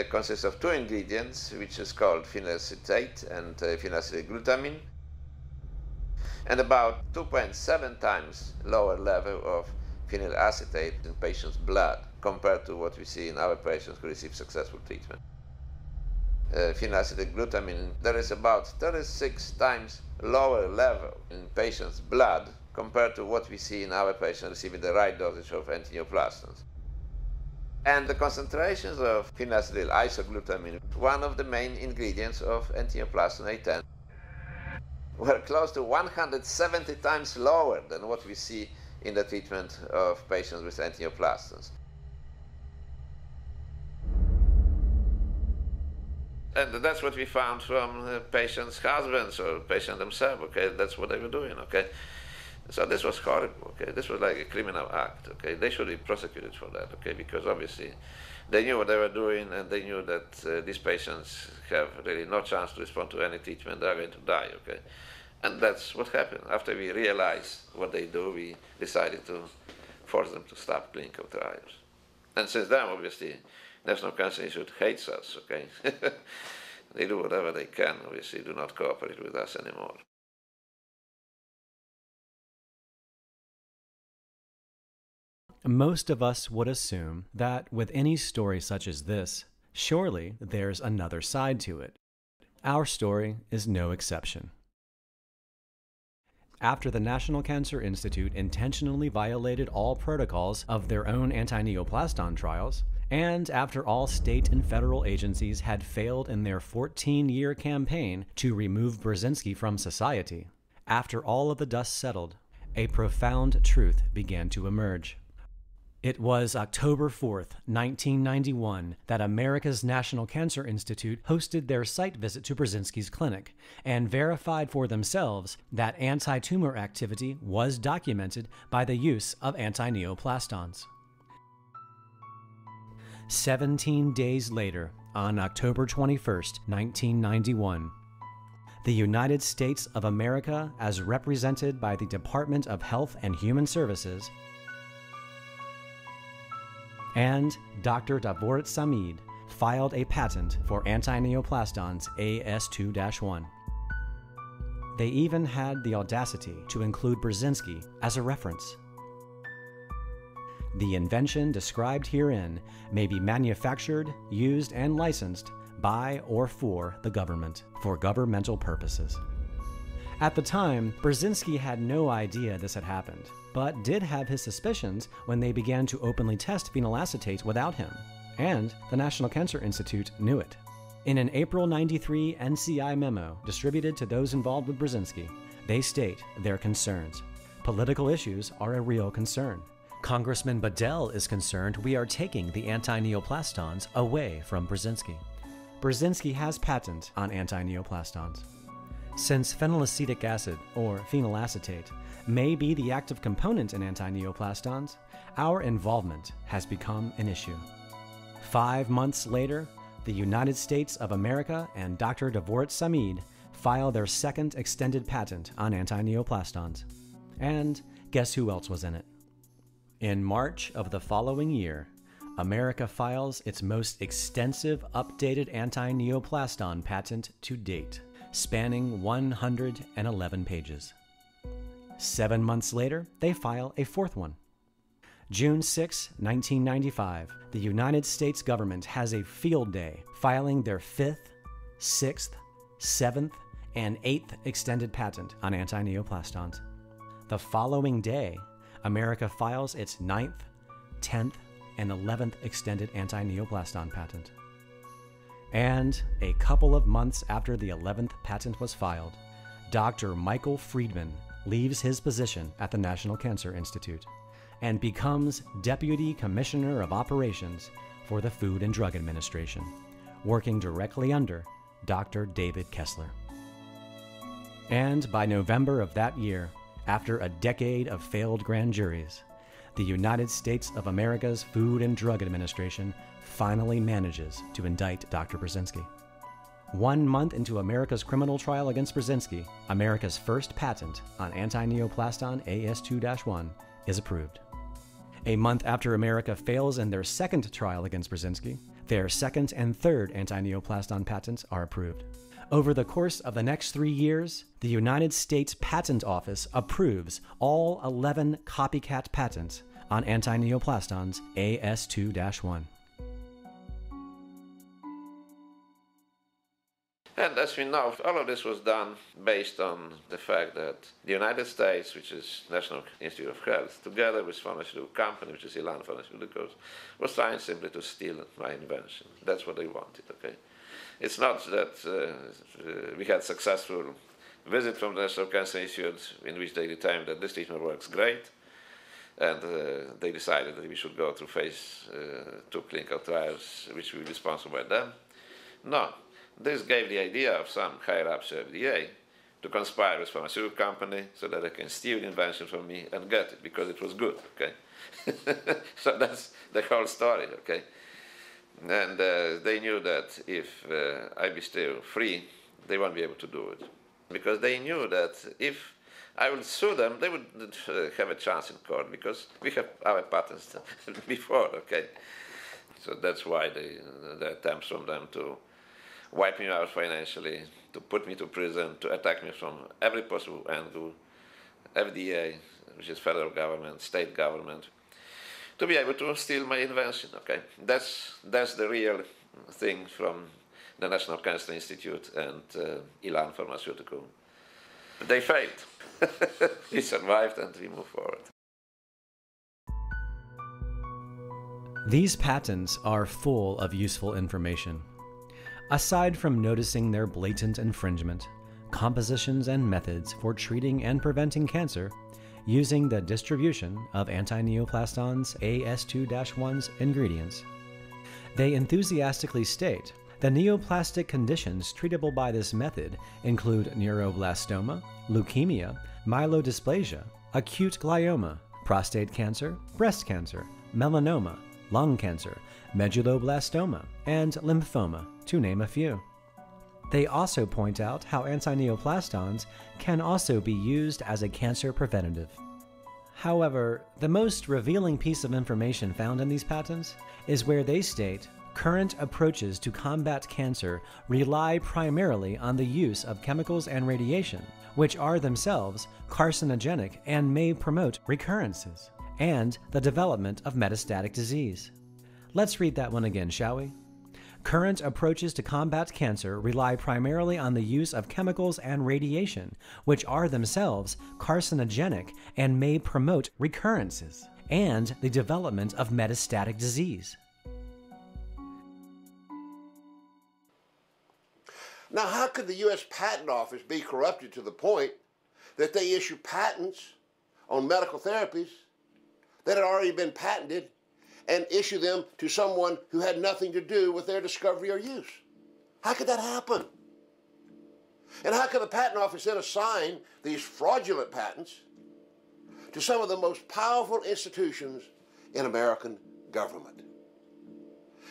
consists of two ingredients, which is called phenylacetate and phenylacetylglutamine, and about 2.7 times lower level of phenylacetate in patients' blood compared to what we see in our patients who receive successful treatment. Phenylacetylglutamine, there is about 36 times lower level in patients' blood compared to what we see in our patients receiving the right dosage of antineoplastons. And the concentrations of phenylacetyl isoglutamine, one of the main ingredients of antineoplaston A10, were close to 170 times lower than what we see in the treatment of patients with antineoplastons. And that's what we found from patients' husbands or patients themselves, okay? That's what they were doing, okay? So this was horrible, okay? This was like a criminal act, okay? They should be prosecuted for that, okay? Because obviously they knew what they were doing, and they knew that these patients have really no chance to respond to any treatment. They are going to die, okay? And that's what happened. After we realized what they do, we decided to force them to stop clinical trials. And since then, obviously, National Cancer Institute hates us, okay? They do whatever they can, obviously, do not cooperate with us anymore. Most of us would assume that with any story such as this, surely there's another side to it. Our story is no exception. After the National Cancer Institute intentionally violated all protocols of their own anti-neoplaston trials, and after all state and federal agencies had failed in their 14-year campaign to remove Burzynski from society, after all of the dust settled, a profound truth began to emerge. It was October 4th, 1991, that America's National Cancer Institute hosted their site visit to Burzynski's clinic and verified for themselves that anti-tumor activity was documented by the use of anti-neoplastons. 17 days later, on October 21st, 1991, the United States of America, as represented by the Department of Health and Human Services, and Dr. Davorit Samid filed a patent for anti-neoplastons AS2-1. They even had the audacity to include Burzynski as a reference. The invention described herein may be manufactured, used, and licensed by or for the government for governmental purposes. At the time, Burzynski had no idea this had happened, but did have his suspicions when they began to openly test phenylacetate without him, and the National Cancer Institute knew it. In an April '93 NCI memo distributed to those involved with Burzynski, they state their concerns. Political issues are a real concern. Congressman Bedell is concerned we are taking the anti-neoplastons away from Burzynski. Burzynski has patent on anti-neoplastons. Since phenylacetic acid, or phenylacetate, may be the active component in anti-neoplastons, our involvement has become an issue. 5 months later, the United States of America and Dr. Davorit Samid file their second extended patent on anti-neoplastons. And guess who else was in it? In March of the following year, America files its most extensive updated anti-neoplaston patent to date, spanning 111 pages. 7 months later, they file a fourth one. June 6, 1995, the United States government has a field day filing their 5th, 6th, 7th, and 8th extended patent on anti-neoplastons. The following day, America files its 9th, 10th, and 11th extended anti-neoplaston patent. And a couple of months after the 11th patent was filed, Dr. Michael Friedman leaves his position at the National Cancer Institute and becomes Deputy Commissioner of Operations for the Food and Drug Administration, working directly under Dr. David Kessler. And by November of that year, after a decade of failed grand juries, the United States of America's Food and Drug Administration finally manages to indict Dr. Burzynski. 1 month into America's criminal trial against Burzynski, America's first patent on anti-neoplaston AS2-1 is approved. A month after America fails in their second trial against Burzynski, Their second and third anti-neoplaston patents are approved. Over the course of the next 3 years, the United States Patent Office approves all 11 copycat patents on anti-neoplastons AS2-1. And as we know, all of this was done based on the fact that the United States, which is National Institute of Health, together with pharmaceutical company, which is Elan Pharmaceuticals, was trying simply to steal my invention. That's what they wanted, okay? It's not that we had successful visit from the National Cancer Institute in which they determined that this treatment works great, and they decided that we should go through phase 2 clinical trials, which will be sponsored by them. No. This gave the idea of some higher-ups at FDA to conspire with pharmaceutical company so that they can steal the invention from me and get it because it was good, okay? So that's the whole story, okay? And they knew that if I be still free, they won't be able to do it. Because they knew that if I would sue them, they would have a chance in court because we have our patents before, okay? So that's why the attempts from them to wipe me out financially, to put me to prison, to attack me from every possible angle, FDA, which is federal government, state government, to be able to steal my invention, okay? That's the real thing from the National Cancer Institute and Elan Pharmaceutical. They failed. We survived and we moved forward. These patents are full of useful information. Aside from noticing their blatant infringement, compositions and methods for treating and preventing cancer using the distribution of anti-neoplastons AS2-1's ingredients, they enthusiastically state the neoplastic conditions treatable by this method include neuroblastoma, leukemia, myelodysplasia, acute glioma, prostate cancer, breast cancer, melanoma, lung cancer, medulloblastoma, and lymphoma, to name a few. They also point out how anti-neoplastons can also be used as a cancer preventative. However, the most revealing piece of information found in these patents is where they state current approaches to combat cancer rely primarily on the use of chemicals and radiation, which are themselves carcinogenic and may promote recurrences, and the development of metastatic disease. Let's read that one again, shall we? Current approaches to combat cancer rely primarily on the use of chemicals and radiation, which are themselves carcinogenic and may promote recurrences, and the development of metastatic disease. Now, how could the U.S. Patent Office be corrupted to the point that they issue patents on medical therapies that had already been patented and issue them to someone who had nothing to do with their discovery or use? How could that happen? And how could the Patent Office then assign these fraudulent patents to some of the most powerful institutions in American government?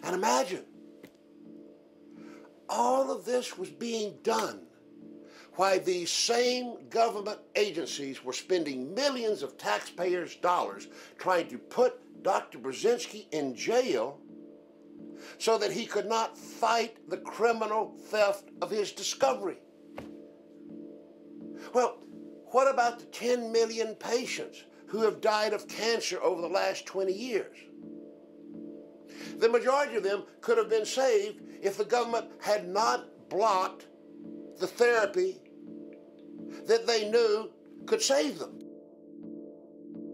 And imagine, all of this was being done while these same government agencies were spending millions of taxpayers' dollars trying to put Dr. Burzynski in jail so that he could not fight the criminal theft of his discovery. Well, what about the 10 million patients who have died of cancer over the last 20 years? The majority of them could have been saved if the government had not blocked the therapy that they knew could save them.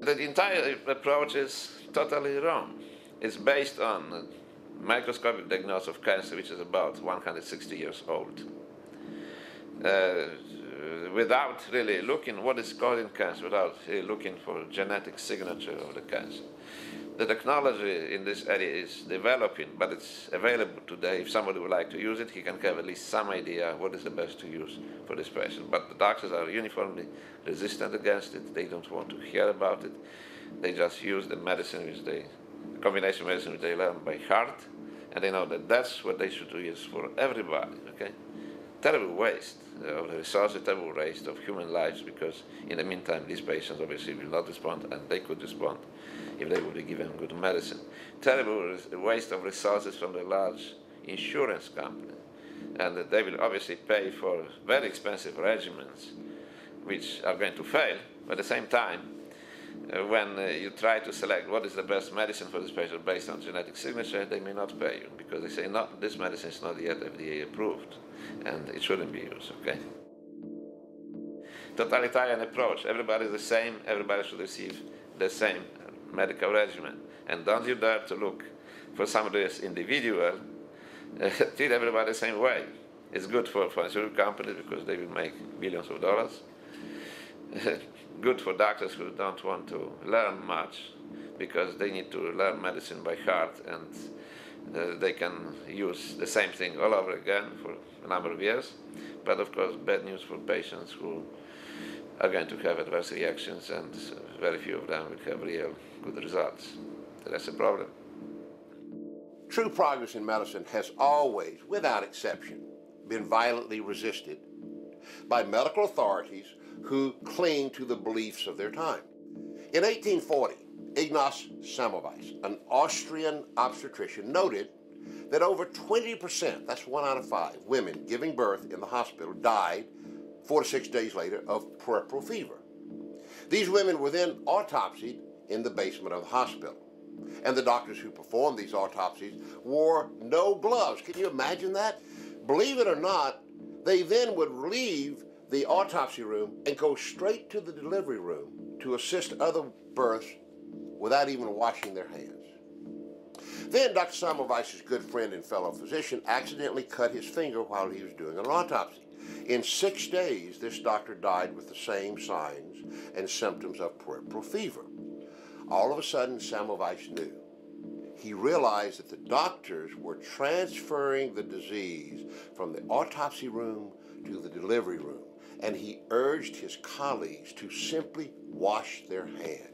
The entire approach is totally wrong. It's based on microscopic diagnosis of cancer, which is about 160 years old. Without really looking what is causing cancer, without really looking for genetic signature of the cancer. The technology in this area is developing, but it's available today. If somebody would like to use it, he can have at least some idea what is the best to use for this patient. But the doctors are uniformly resistant against it. They don't want to hear about it. They just use the medicine, combination medicine which they learn by heart, and they know that that's what they should use for everybody, okay? Terrible waste of the resources, terrible waste of human lives, because in the meantime, these patients obviously will not respond, and they could respond if they would be given good medicine. Terrible waste of resources from the large insurance company. And they will obviously pay for very expensive regimens, which are going to fail. But at the same time, when you try to select what is the best medicine for this patient based on genetic signature, they may not pay you, because they say, no, this medicine is not yet FDA approved, and it shouldn't be used, okay? Totalitarian approach. Everybody is the same, everybody should receive the same medical regimen. And don't you dare to look for somebody as individual. Treat everybody the same way. It's good for pharmaceutical companies because they will make billions of dollars. Good for doctors who don't want to learn much because they need to learn medicine by heart, and they can use the same thing all over again for a number of years. But of course, bad news for patients who are going to have adverse reactions, and very few of them will have real good results. So that's a problem. True progress in medicine has always, without exception, been violently resisted by medical authorities who cling to the beliefs of their time. In 1840, Ignaz Semmelweis, an Austrian obstetrician, noted that over 20%, that's 1 out of 5, women giving birth in the hospital died 4 to 6 days later of puerperal fever. These women were then autopsied in the basement of the hospital. And the doctors who performed these autopsies wore no gloves. Can you imagine that? Believe it or not, they then would leave the autopsy room and go straight to the delivery room to assist other births without even washing their hands. Then Dr. Semmelweis's good friend and fellow physician accidentally cut his finger while he was doing an autopsy. In 6 days, this doctor died with the same signs and symptoms of puerperal fever. All of a sudden, Semmelweis knew. He realized that the doctors were transferring the disease from the autopsy room to the delivery room, and he urged his colleagues to simply wash their hands.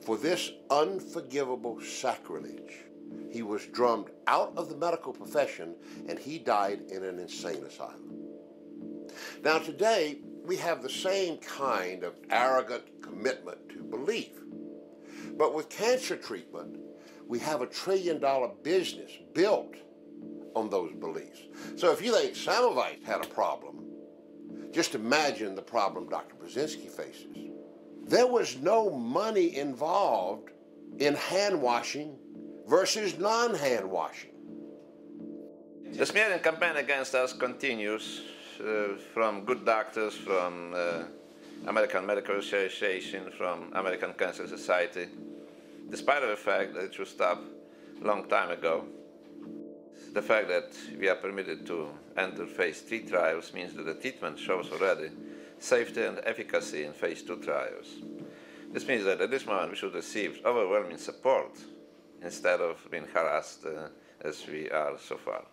For this unforgivable sacrilege, he was drummed out of the medical profession, and he died in an insane asylum. Now today, we have the same kind of arrogant commitment to belief. But with cancer treatment, we have a $1 trillion business built on those beliefs. So if you think Semmelweis had a problem, just imagine the problem Dr. Burzynski faces. There was no money involved in hand washing versus non-hand washing. The smearing campaign against us continues from good doctors, from American Medical Association, from American Cancer Society, despite the fact that it should stop a long time ago. The fact that we are permitted to enter phase 3 trials means that the treatment shows already safety and efficacy in phase 2 trials. This means that at this moment we should receive overwhelming support instead of being harassed as we are so far.